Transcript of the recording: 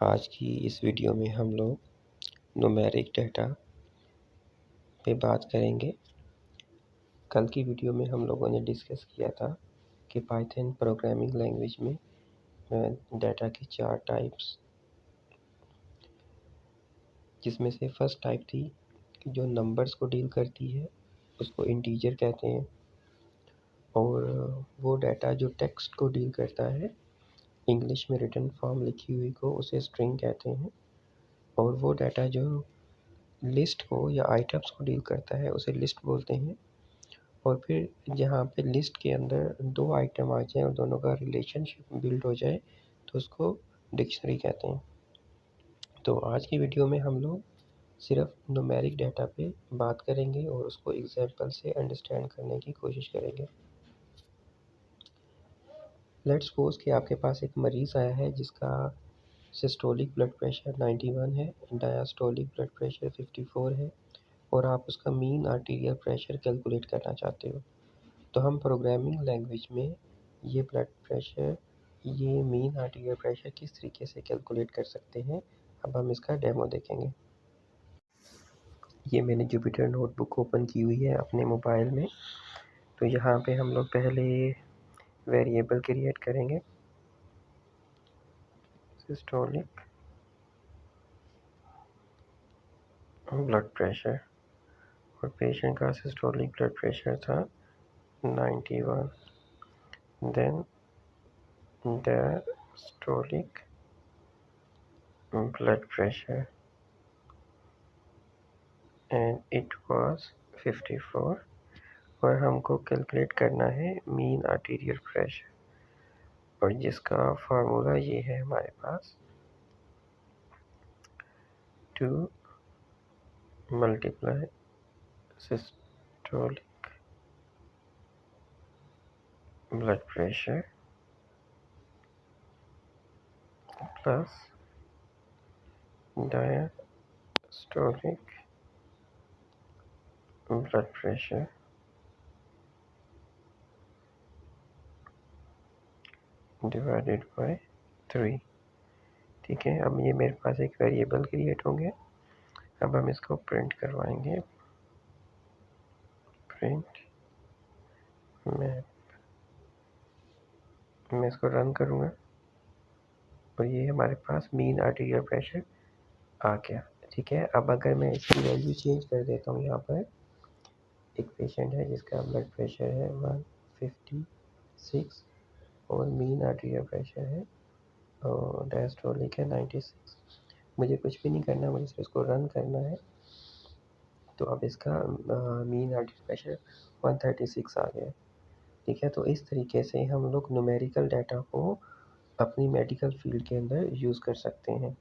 आज की इस वीडियो में हम लोग न्यूमेरिक डाटा पे बात करेंगे। कल की वीडियो में हम लोगों ने डिस्कस किया था कि पाइथन प्रोग्रामिंग लैंग्वेज में डाटा की 4 टाइप्स, जिसमें से फर्स्ट टाइप थी कि जो नंबर्स को डील करती है उसको इंटीजर कहते हैं, और वो डाटा जो टेक्स्ट को डील करता है, इंग्लिश में रिटन फॉर्म लिखी हुई को, उसे स्ट्रिंग कहते हैं, और वो डाटा जो लिस्ट को या आइटम्स को डील करता है उसे लिस्ट बोलते हैं। और फिर जहाँ पे लिस्ट के अंदर 2 आइटम आ जाएँ और दोनों का रिलेशनशिप बिल्ड हो जाए तो उसको डिक्शनरी कहते हैं। तो आज की वीडियो में हम लोग सिर्फ न्यूमेरिक डाटा पे बात करेंगे और उसको एग्जांपल से अंडरस्टैंड करने की कोशिश करेंगे। लेट्स सपोज कि आपके पास एक मरीज़ आया है जिसका सिस्टोलिक ब्लड प्रेशर 91 है, डायस्टोलिक ब्लड प्रेशर 54 है, और आप उसका मीन आर्टीरियल प्रेशर कैलकुलेट करना चाहते हो। तो हम प्रोग्रामिंग लैंग्वेज में ये मीन आर्टीरियल प्रेशर किस तरीके से कैलकुलेट कर सकते हैं, अब हम इसका डेमो देखेंगे। ये मैंने जुपिटर नोटबुक ओपन की हुई है अपने मोबाइल में। तो यहाँ पे हम लोग पहले वेरिएबल क्रिएट करेंगे, सिस्टोलिक ब्लड प्रेशर, और पेशेंट का सिस्टोलिक ब्लड प्रेशर था 91, then diastolic blood pressure and it was 54, और हमको कैलकुलेट करना है मीन आर्टीरियल प्रेशर, और जिसका फार्मूला ये है हमारे पास, 2 multiply systolic blood pressure plus diastolic blood pressure divided by 3। ठीक है, अब ये मेरे पास एक वेरिएबल क्रिएट होंगे। अब हम इसको प्रिंट करवाएंगे, प्रिंट मैं इसको रन करूँगा और ये हमारे पास मीन आर्टीरियल प्रेशर आ गया। ठीक है, अब अगर मैं इसकी वैल्यू चेंज कर देता हूँ, यहाँ पर एक पेशेंट है जिसका ब्लड प्रेशर है 156 और मीन आर्टीरियल प्रेशर है और डायस्टोलिक है 96। मुझे कुछ भी नहीं करना, मुझे सिर्फ इसको रन करना है। तो अब इसका मीन आर्टीरियल प्रेशर 136 आ गया। ठीक है, तो इस तरीके से हम लोग न्यूमेरिकल डाटा को अपनी मेडिकल फील्ड के अंदर यूज़ कर सकते हैं।